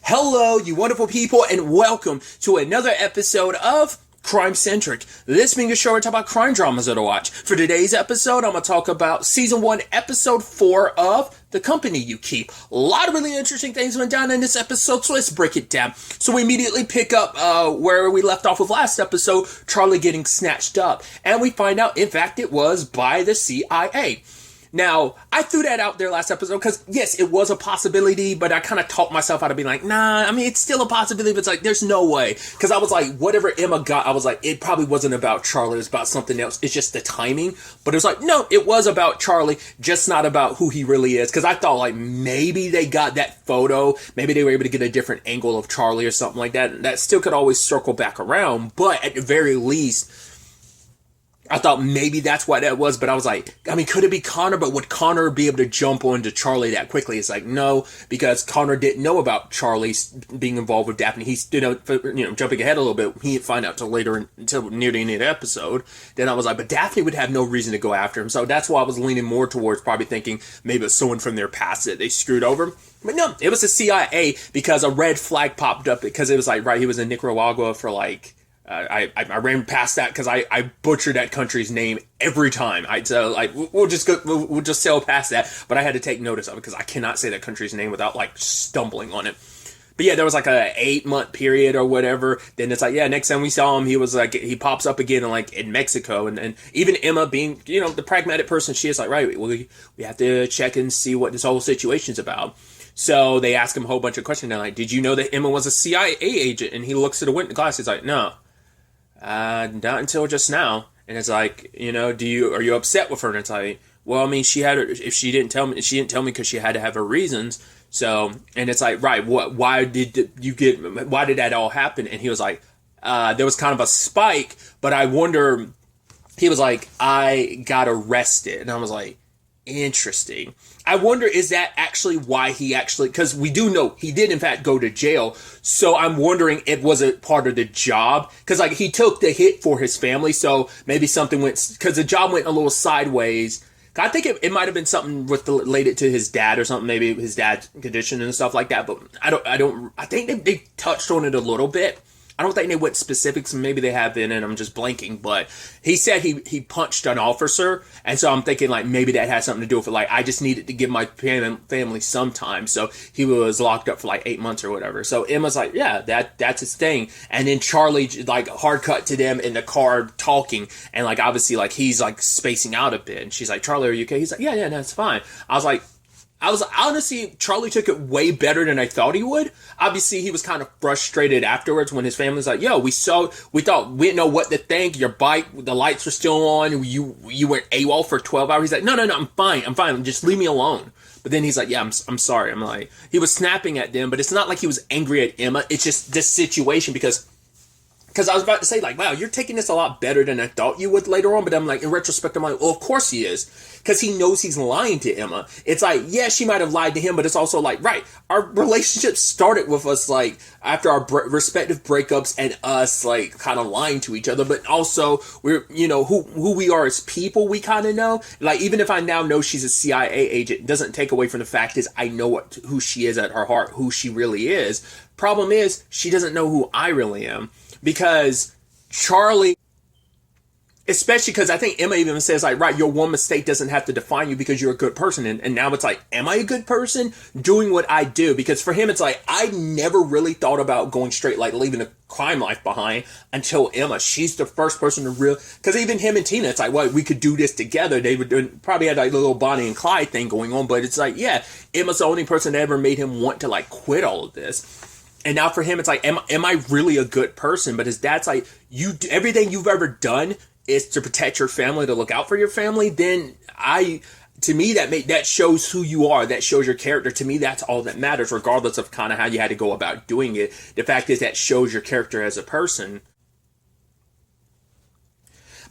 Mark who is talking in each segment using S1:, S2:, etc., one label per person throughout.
S1: Hello, you wonderful people, and welcome to another episode of Crime Centric. This being a show where I talk about crime dramas that I watch. For today's episode, I'm going to talk about Season 1, Episode 4 of The Company You Keep. A lot of really interesting things went down in this episode, so let's break it down. So we immediately pick up where we left off with last episode, Charlie getting snatched up. And we find out, in fact, it was by the CIA. Now, I threw that out there last episode because, yes, it was a possibility, but I kind of talked myself out of being like, nah, I mean, it's still a possibility, but it's like, there's no way. Because I was like, whatever Emma got, I was like, it probably wasn't about Charlie, it was about something else. It's just the timing. But it was like, no, it was about Charlie, just not about who he really is. Because I thought, like, maybe they got that photo, maybe they were able to get a different angle of Charlie or something like that. That still could always circle back around, but at the very least, I thought maybe that's why that was, but I was like, I mean, could it be Connor? But would Connor be able to jump onto Charlie that quickly? It's like, no, because Connor didn't know about Charlie being involved with Daphne. He's, jumping ahead a little bit. He didn't find out until near the end of the episode. Then I was like, but Daphne would have no reason to go after him. So that's why I was leaning more towards probably thinking maybe it was someone from their past that they screwed over. But no, it was the CIA because a red flag popped up because it was like, right, he was in Nicaragua for like, I ran past that because I butchered that country's name every time. We'll just sail past that, but I had to take notice of it because I cannot say that country's name without like stumbling on it. But yeah, there was like a 8-month period or whatever. Then it's like, yeah, next time we saw him, he was like, he pops up again in Mexico. And even Emma being, the pragmatic person she is, like, right, we have to check and see what this whole situation's about. So they ask him a whole bunch of questions. They're like, did you know that Emma was a CIA agent? And he looks at the window glass. He's like, no. Not until just now. And it's like, are you upset with her? And it's like, well, I mean, she didn't tell me because she had to have her reasons. So, and it's like, right, why did that all happen? And he was like, there was kind of a spike, but I wonder, he was like, I got arrested. And I was like, interesting. I wonder, is that actually why because we do know he did in fact go to jail. So I'm wondering it was a part of the job. Because like he took the hit for his family. So maybe something because the job went a little sideways. I think it might have been something related to his dad or something. Maybe his dad's condition and stuff like that. But I think they touched on it a little bit. I don't think they went specifics, maybe they have been, and I'm just blanking, but he said he punched an officer, and so I'm thinking, like, maybe that had something to do with it, like, I just needed to give my family some time, so he was locked up for, like, 8 months or whatever, so Emma's like, yeah, that's his thing, and then Charlie, like, hard cut to them in the car talking, and, like, obviously, like, he's, like, spacing out a bit, and she's like, Charlie, are you okay? He's like, yeah, no, it's fine. Honestly, Charlie took it way better than I thought he would. Obviously, he was kind of frustrated afterwards when his family's like, yo, we thought we didn't know what to think. Your bike, the lights were still on. You went AWOL for 12 hours. He's like, no, I'm fine. Just leave me alone. But then he's like, yeah, I'm sorry. I'm like, he was snapping at them, but it's not like he was angry at Emma. It's just this situation because I was about to say, like, wow, you're taking this a lot better than I thought you would later on. But I'm like, in retrospect, I'm like, well, of course he is. Because he knows he's lying to Emma. It's like, yeah, she might have lied to him, but it's also like, right, our relationship started with us, like, after our respective breakups and us, like, kind of lying to each other. But also, we're, who we are as people, we kind of know. Like, even if I now know she's a CIA agent, it doesn't take away from the fact is I know who she is at her heart, who she really is. Problem is, she doesn't know who I really am. Because Charlie, especially because I think Emma even says, like, right, your one mistake doesn't have to define you because you're a good person. And now it's like, am I a good person doing what I do? Because for him, it's like, I never really thought about going straight, like leaving a crime life behind until Emma. She's the first person to because even him and Tina, it's like, well, we could do this together. They would probably had like a little Bonnie and Clyde thing going on. But it's like, yeah, Emma's the only person that ever made him want to like quit all of this. And now for him, it's like, am I really a good person? But his dad's like, everything you've ever done is to protect your family, to look out for your family. Then to me, that shows who you are. That shows your character. To me, that's all that matters, regardless of kind of how you had to go about doing it. The fact is that shows your character as a person.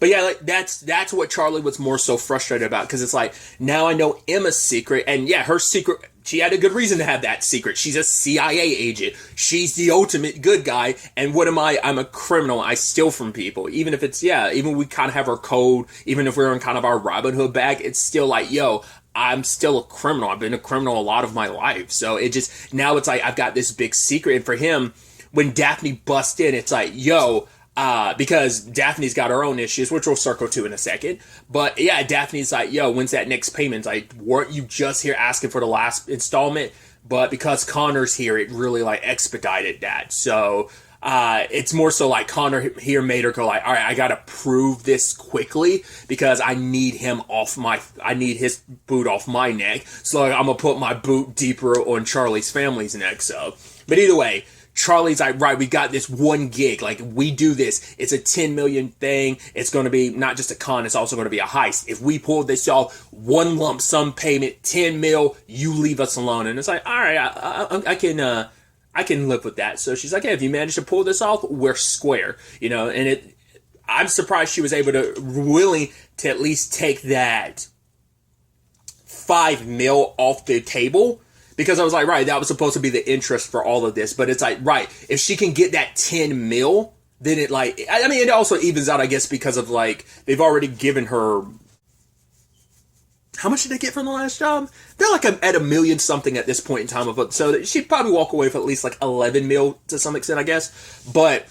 S1: But yeah, like that's what Charlie was more so frustrated about, because it's like, now I know Emma's secret, and yeah, her secret, she had a good reason to have that secret. She's a CIA agent. She's the ultimate good guy, and what am I? I'm a criminal. I steal from people. Even if it's, even we kind of have our code, even if we're in kind of our Robin Hood bag, it's still like, yo, I'm still a criminal. I've been a criminal a lot of my life. So it just, now it's like I've got this big secret. And for him, when Daphne busts in, it's like, yo, because Daphne's got her own issues, which we'll circle to in a second. But yeah, Daphne's like, yo, when's that next payment? It's like, weren't you just here asking for the last installment? But because Connor's here, it really like expedited that. So it's more so like Connor here made her go like, all right, I gotta prove this quickly because I need I need his boot off my neck. So like, I'm gonna put my boot deeper on Charlie's family's neck. So, but either way, Charlie's like, right, we got this one gig. Like, we do this. It's a 10 million thing. It's going to be not just a con, it's also going to be a heist. If we pull this off, one lump sum payment, 10 mil, you leave us alone. And it's like, all right, I can live with that. So she's like, hey, if you manage to pull this off, we're square. You know, and I'm surprised she was able to willing to at least take that 5 mil off the table. Because I was like, right, that was supposed to be the interest for all of this. But it's like, right, if she can get that 10 mil, then it like, I mean, it also evens out, I guess, because of like, they've already given her, how much did they get from the last job? They're like at $1 million something at this point in time. So she'd probably walk away with at least like 11 mil to some extent, I guess. But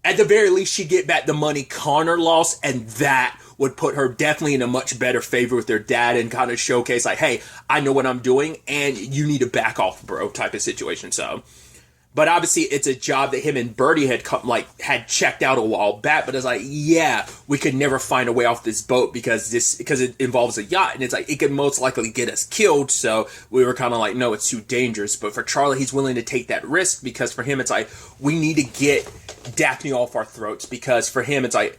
S1: at the very least, she'd get back the money Connor lost, and that would put her definitely in a much better favor with their dad and kind of showcase like, hey, I know what I'm doing and you need to back off, bro, type of situation. So, but obviously it's a job that him and Birdie had had checked out a while back, but it's like, yeah, we could never find a way off this boat because it involves a yacht, and it's like, it could most likely get us killed. So we were kind of like, no, it's too dangerous. But for Charlie, he's willing to take that risk because for him, it's like, we need to get Daphne off our throats, because for him, it's like,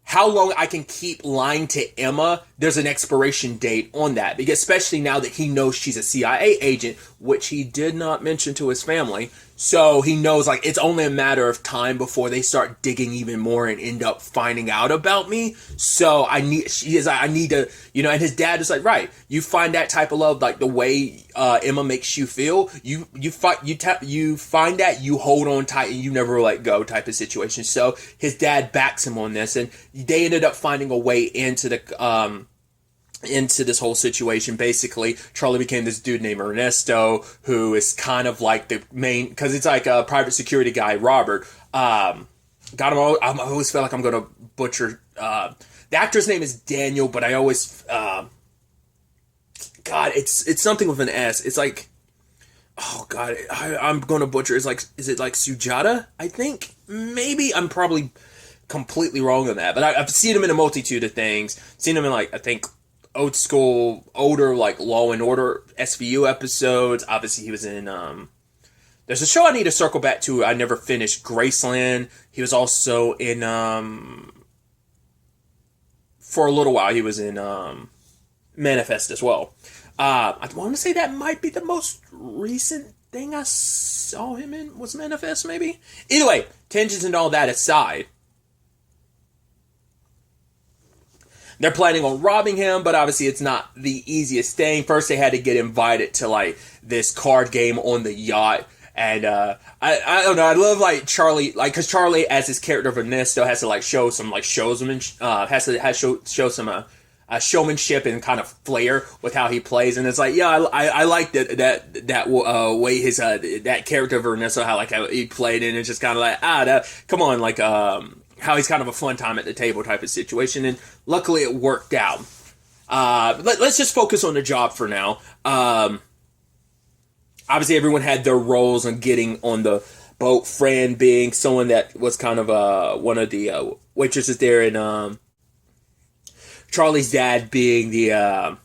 S1: how long I can keep lying to Emma, there's an expiration date on that. Because especially now that he knows she's a CIA agent, which he did not mention to his family. So he knows like it's only a matter of time before they start digging even more and end up finding out about me. So I need to, you know, and his dad is like, right, you find that type of love, like the way Emma makes you feel, you find that, you hold on tight and you never let go type of situation. So his dad backs him on this, and they ended up finding a way into this whole situation. Basically, Charlie became this dude named Ernesto, who is kind of like the main, because it's like a private security guy, Robert. I always feel like I'm going to butcher. The actor's name is Daniel, but I always, it's something with an S. It's like, oh God, I'm going to butcher. Is it like Sujata? I think maybe I'm probably completely wrong on that, but I've seen him in a multitude of things. Seen him in like, I think, older like Law and Order SVU episodes. Obviously he was in there's a show I need to circle back to, I never finished, Graceland. He was also in for a little while he was in Manifest as well. I want to say that might be the most recent thing I saw him in, was Manifest maybe. Either way, tangents and all that aside, they're planning on robbing him, but obviously it's not the easiest thing. First, they had to get invited to like this card game on the yacht, and I don't know. I love like Charlie, like, because Charlie, as his character of Ernesto, has to like show some like show some showmanship and kind of flair with how he plays, and it's like, yeah, I like that way his that character of Ernesto, how he played, and it's just kind of like come on, like how he's kind of a fun time at the table type of situation, and luckily it worked out. Let's just focus on the job for now. Obviously, everyone had their roles on getting on the boat. Fran being someone that was kind of one of the waitresses there, and Charlie's dad being the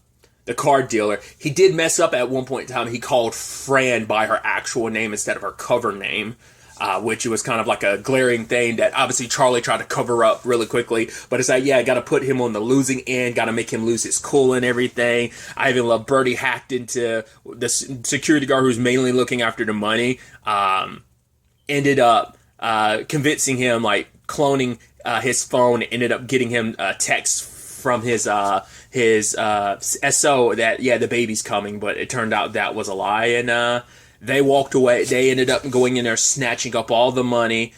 S1: card dealer. He did mess up at one point in time. He called Fran by her actual name instead of her cover name. Which was kind of like a glaring thing that obviously Charlie tried to cover up really quickly. But it's like, yeah, got to put him on the losing end, got to make him lose his cool and everything. I even love Birdie hacked into the security guard who's mainly looking after the money. Ended up convincing him, like cloning his phone, ended up getting him a text from his SO that, yeah, the baby's coming. But it turned out that was a lie, and they walked away. They ended up going in there, snatching up all the money.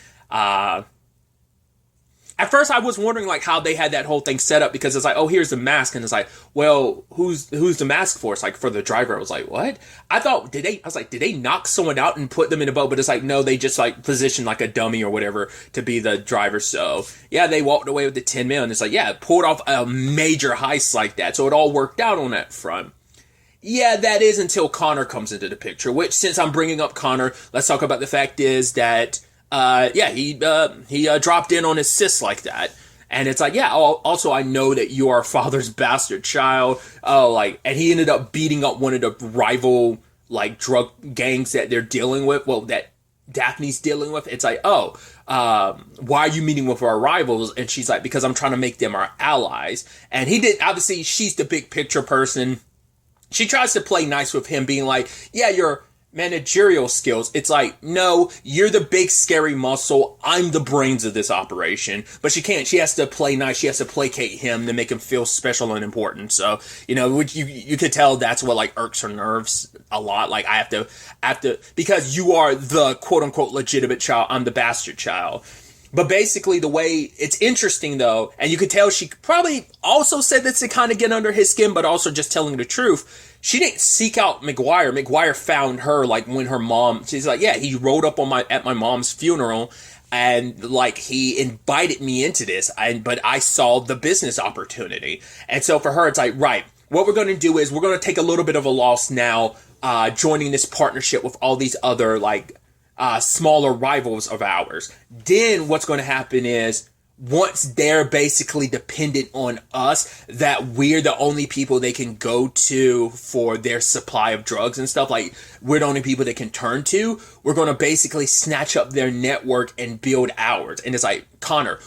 S1: at first I was wondering like how they had that whole thing set up, because it's like, oh, here's the mask, and it's like, well, who's the mask for? It's like for the driver. I was like, what? I was like, did they knock someone out and put them in a boat? But it's like, no, they just like positioned like a dummy or whatever to be the driver. So yeah, they walked away with the 10 mil, and it's like, yeah, pulled off a major heist like that. So it all worked out on that front. Yeah, that is until Connor comes into the picture, which, since I'm bringing up Connor, let's talk about the fact is that, he dropped in on his sis like that. And it's like, yeah, also I know that you are father's bastard child. And he ended up beating up one of the rival, like, drug gangs that they're dealing with. Well, that Daphne's dealing with. It's like, why are you meeting with our rivals? And she's like, because I'm trying to make them our allies. And he did, obviously, she's the big picture person. She tries to play nice with him, being like, yeah, your managerial skills. It's like, no, you're the big scary muscle. I'm the brains of this operation. But she can't. She has to play nice. She has to placate him to make him feel special and important. So, you could tell that's what like irks her nerves a lot. Like, I have to, because you are the quote unquote legitimate child. I'm the bastard child. But basically, the way it's interesting, though, and you could tell she probably also said this to kind of get under his skin, but also just telling the truth. She didn't seek out McGuire. McGuire found her, like, when her mom, she's like, yeah, he rode up at my mom's funeral, and, like, he invited me into this, but I saw the business opportunity. And so for her, it's like, right, what we're going to do is we're going to take a little bit of a loss now, joining this partnership with all these other, like, smaller rivals of ours. Then what's going to happen is, once they're basically dependent on us, that we're the only people they can go to for their supply of drugs and stuff, like we're the only people they can turn to, we're going to basically snatch up their network and build ours. And it's like, Connor,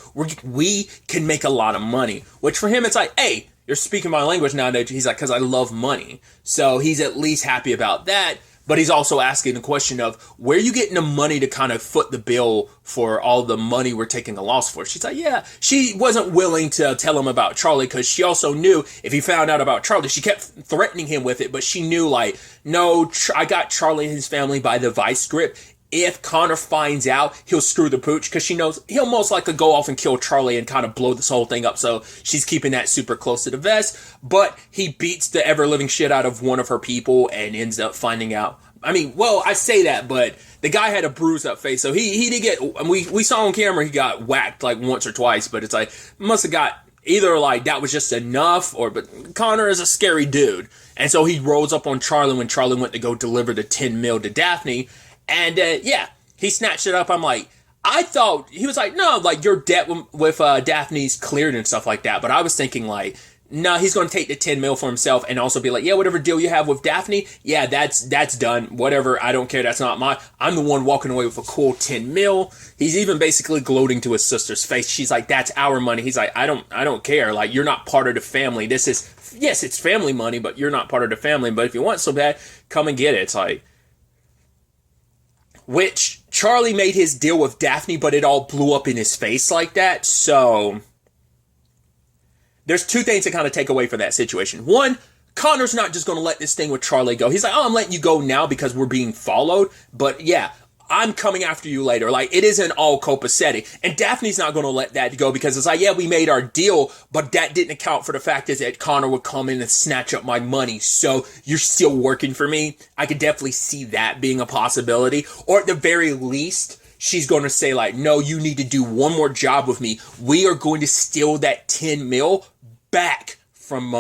S1: we can make a lot of money. Which for him, it's like, hey, you're speaking my language now. He's like, because I love money. So he's at least happy about that. But he's also asking the question of, where are you getting the money to kind of foot the bill for all the money we're taking a loss for? She's like, yeah. She wasn't willing to tell him about Charlie, because she also knew if he found out about Charlie, she kept threatening him with it. But she knew, like, no, I got Charlie and his family by the vice grip. If Connor finds out, he'll screw the pooch, because she knows he'll most likely go off and kill Charlie and kind of blow this whole thing up. So she's keeping that super close to the vest. But he beats the ever-living shit out of one of her people and ends up finding out. I mean, well, I say that, but the guy had a bruised up face. So he did get, we saw on camera, he got whacked like once or twice. But it's like, must have got either like that was just enough, but Connor is a scary dude. And so he rolls up on Charlie when Charlie went to go deliver the 10 mil to Daphne. And, he snatched it up. I'm like, I thought, he was like, no, like, your debt with Daphne's cleared and stuff like that. But I was thinking, like, no, he's going to take the 10 mil for himself and also be like, yeah, whatever deal you have with Daphne, yeah, that's done. Whatever, I don't care. That's not I'm the one walking away with a cool 10 mil. He's even basically gloating to his sister's face. She's like, that's our money. He's like, I don't care. Like, you're not part of the family. Yes, it's family money, but you're not part of the family. But if you want so bad, come and get it. It's like, which Charlie made his deal with Daphne, but it all blew up in his face like that. So there's two things to kind of take away from that situation. One, Connor's not just going to let this thing with Charlie go. He's like, oh, I'm letting you go now because we're being followed. But yeah, I'm coming after you later. Like, it isn't all copacetic. And Daphne's not going to let that go, because it's like, yeah, we made our deal, but that didn't account for the fact is that Connor would come in and snatch up my money. So you're still working for me. I could definitely see that being a possibility. Or at the very least, she's going to say like, no, you need to do one more job with me. We are going to steal that 10 mil back from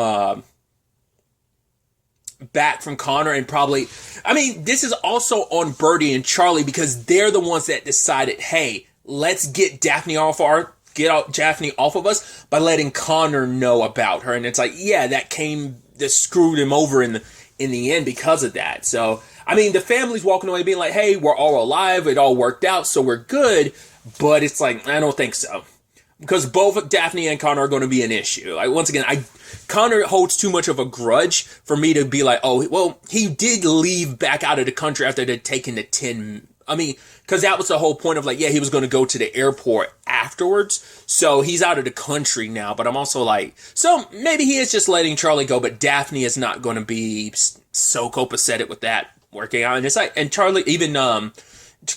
S1: Connor, and probably, I mean, this is also on Birdie and Charlie, because they're the ones that decided, hey, let's get Daphne off of us by letting Connor know about her. And it's like, yeah, that screwed him over in the end because of that. So, I mean, the family's walking away being like, hey, we're all alive. It all worked out. So we're good. But it's like, I don't think so. Because both Daphne and Connor are going to be an issue. Like, once again, Connor holds too much of a grudge for me to be like, oh, well, he did leave back out of the country after they'd taken the 10. I mean, because that was the whole point of like, yeah, he was going to go to the airport afterwards. So he's out of the country now. But I'm also like, so maybe he is just letting Charlie go, but Daphne is not going to be so copacetic with that working out. And it's like, and Charlie, even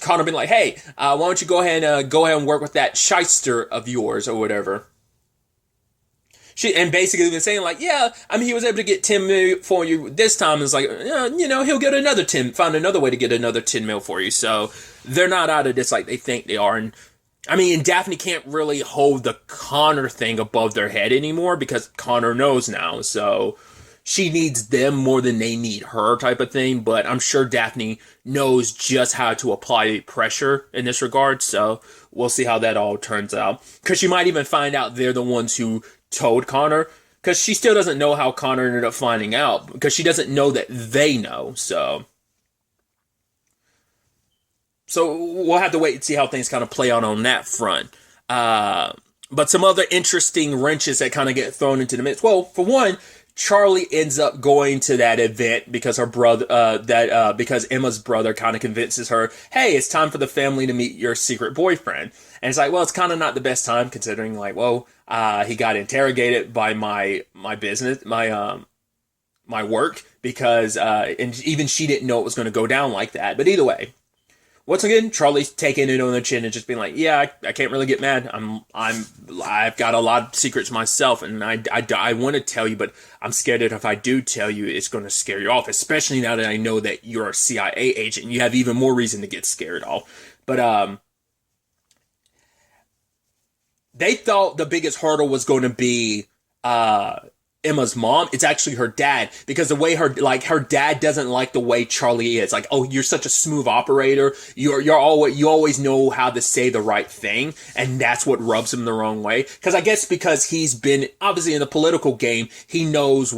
S1: Connor being like, hey, why don't you go ahead and work with that shyster of yours or whatever. And basically been saying like, yeah, I mean, he was able to get 10 mil for you this time. It's like, he'll get another 10, find another way to get another 10 mil for you. So they're not out of this like they think they are. And I mean, Daphne can't really hold the Connor thing above their head anymore because Connor knows now. So she needs them more than they need her type of thing. But I'm sure Daphne knows just how to apply pressure in this regard. So we'll see how that all turns out. Because she might even find out they're the ones who told Connor, because she still doesn't know how Connor ended up finding out, because she doesn't know that they know. So we'll have to wait and see how things kind of play out on that front. But some other interesting wrenches that kind of get thrown into the mix. Well, for one, Charlie ends up going to that event because her brother, because Emma's brother kind of convinces her, hey, it's time for the family to meet your secret boyfriend. And it's like, well, it's kind of not the best time considering like, well, he got interrogated by my business, my work, because, and even she didn't know it was going to go down like that. But either way, once again, Charlie's taking it on the chin and just being like, yeah, I can't really get mad. I've got a lot of secrets myself, and I want to tell you, but I'm scared that if I do tell you, it's going to scare you off, especially now that I know that you're a CIA agent, and you have even more reason to get scared off. But, they thought the biggest hurdle was going to be, Emma's mom. It's actually her dad, because the way her dad doesn't like the way Charlie is. Like, oh, you're such a smooth operator. You always know how to say the right thing. And that's what rubs him the wrong way. Cause I guess because he's been obviously in the political game, he knows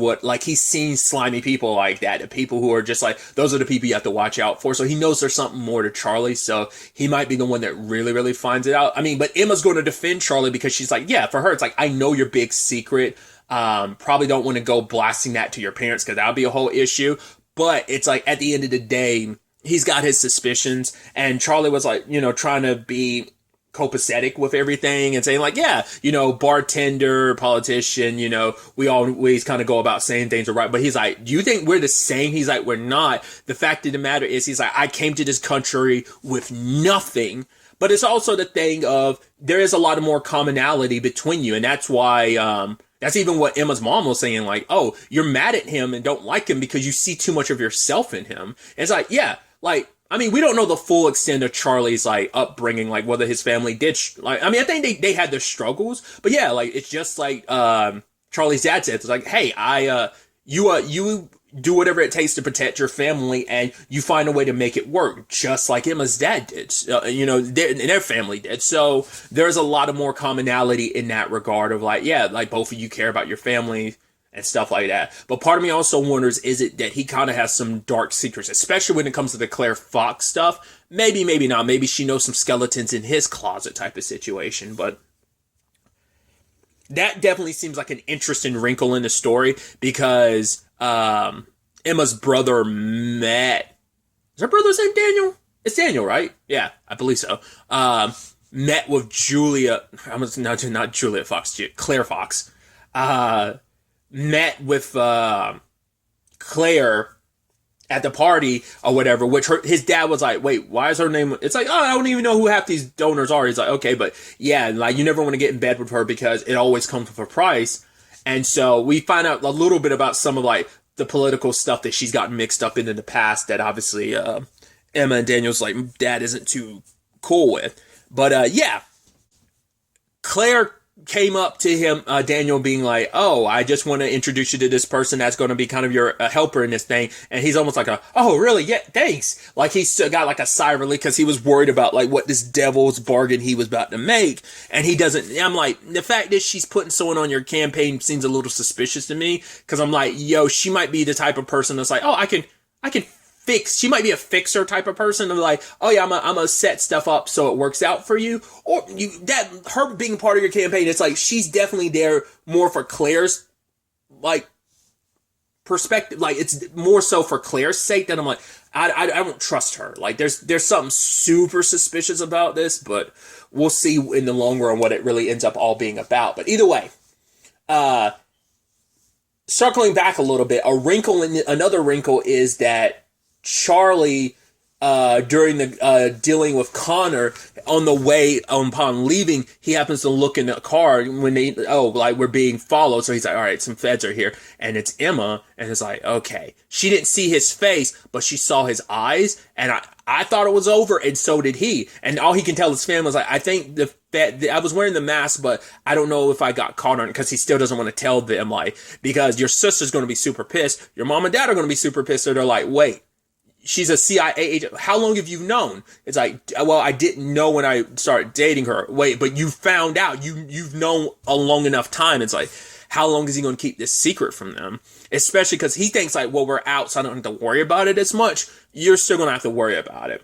S1: he's seen slimy people like that. The people who are just like, those are the people you have to watch out for. So he knows there's something more to Charlie. So he might be the one that really, really finds it out. I mean, but Emma's going to defend Charlie because she's like, yeah, for her, it's like, I know your big secret. Probably don't want to go blasting that to your parents because that'll be a whole issue. But it's like at the end of the day, he's got his suspicions, and Charlie was like, trying to be copacetic with everything and saying like, yeah, bartender, politician, we always kind of go about saying things are right. But he's like, do you think we're the same? He's like, we're not. The fact of the matter is, he's like, I came to this country with nothing. But it's also the thing of there is a lot of more commonality between you, and that's why, that's even what Emma's mom was saying, like, oh, you're mad at him and don't like him because you see too much of yourself in him. And it's like, yeah, like, I mean, we don't know the full extent of Charlie's, like, upbringing, like, whether his family did, I mean, I think they had their struggles, but yeah, like, it's just like, Charlie's dad said, it's like, hey, you do whatever it takes to protect your family, and you find a way to make it work, just like Emma's dad did, their family did. So there's a lot of more commonality in that regard of like, yeah, like both of you care about your family and stuff like that. But part of me also wonders, is it that he kind of has some dark secrets, especially when it comes to the Claire Fox stuff? Maybe, maybe not. Maybe she knows some skeletons in his closet type of situation, but that definitely seems like an interesting wrinkle in the story because, Emma's brother met, is her brother's name Daniel? It's Daniel, right? Yeah, I believe so. Met with Julia, not Julia Fox, Claire Fox. Met with, Claire at the party or whatever, which his dad was like, wait, why is her name? It's like, oh, I don't even know who half these donors are. He's like, okay, but yeah, like you never want to get in bed with her because it always comes with a price. And so we find out a little bit about some of like the political stuff that she's gotten mixed up in the past that obviously Emma and Daniel's like dad isn't too cool with. But yeah, Claire came up to him, Daniel, being like, oh, I just want to introduce you to this person that's going to be kind of your helper in this thing. And he's almost like, oh, really? Yeah, thanks. Like he still got like a sigh of relief because he was worried about like what this devil's bargain he was about to make. And he doesn't, I'm like, the fact that she's putting someone on your campaign seems a little suspicious to me because I'm like, yo, she might be the type of person that's like, oh, I can fix. She might be a fixer type of person of like, oh yeah, I'm gonna set stuff up so it works out for you. Or her being part of your campaign, it's like she's definitely there more for Claire's like perspective. Like it's more so for Claire's sake that I'm like, I don't trust her. Like there's something super suspicious about this, but we'll see in the long run what it really ends up all being about. But either way, circling back a little bit, another wrinkle is that Charlie during the dealing with Connor on the way upon leaving, he happens to look in the car when we're being followed. So he's like, all right, some feds are here, and it's Emma, and it's like, okay, she didn't see his face, but she saw his eyes, and I thought it was over, and so did he. And all he can tell his family is like, I think I was wearing the mask, but I don't know if I got caught on it, because he still doesn't want to tell them, like, because your sister's going to be super pissed, your mom and dad are going to be super pissed, so they're like, wait, she's a CIA agent. How long have you known? It's like, well, I didn't know when I started dating her. Wait, but you found out. You've known a long enough time. It's like, how long is he going to keep this secret from them? Especially because he thinks like, well, we're out, so I don't have to worry about it as much. You're still going to have to worry about it.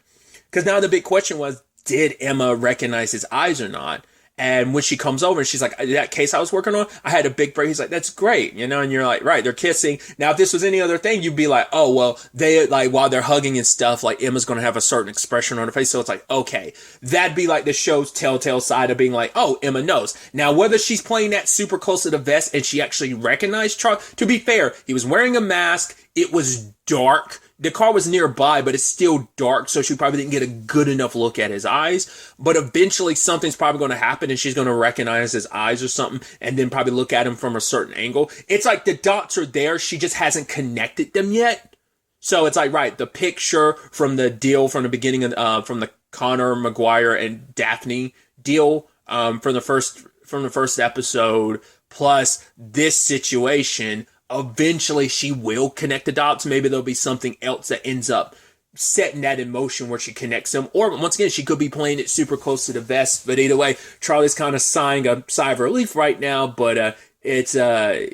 S1: Because now the big question was, did Emma recognize his eyes or not? And when she comes over and she's like, that case I was working on, I had a big break. He's like, that's great. And you're like, right, they're kissing. Now, if this was any other thing, you'd be like, oh, well, they like, while they're hugging and stuff, like Emma's going to have a certain expression on her face. So it's like, okay, that'd be like the show's telltale side of being like, oh, Emma knows. Now, whether she's playing that super close to the vest and she actually recognized Charlie, to be fair, he was wearing a mask. It was dark. The car was nearby, but it's still dark, so she probably didn't get a good enough look at his eyes. But eventually something's probably going to happen and she's going to recognize his eyes or something and then probably look at him from a certain angle. It's like the dots are there. She just hasn't connected them yet. So it's like, right, the picture from the deal from the beginning of, from the Connor, McGuire, and Daphne deal, from the first episode, plus this situation. Eventually she will connect the dots. Maybe there'll be something else that ends up setting that in motion where she connects them. Or once again, she could be playing it super close to the vest. But either way, Charlie's kind of sighing a sigh of relief right now. But it's too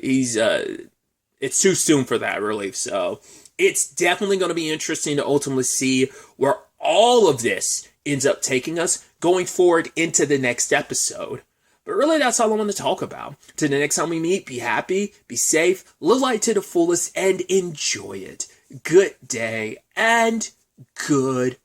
S1: soon for that relief. So it's definitely going to be interesting to ultimately see where all of this ends up taking us going forward into the next episode. But really, that's all I want to talk about. Till the next time we meet, be happy, be safe, live life to the fullest, and enjoy it. Good day, and good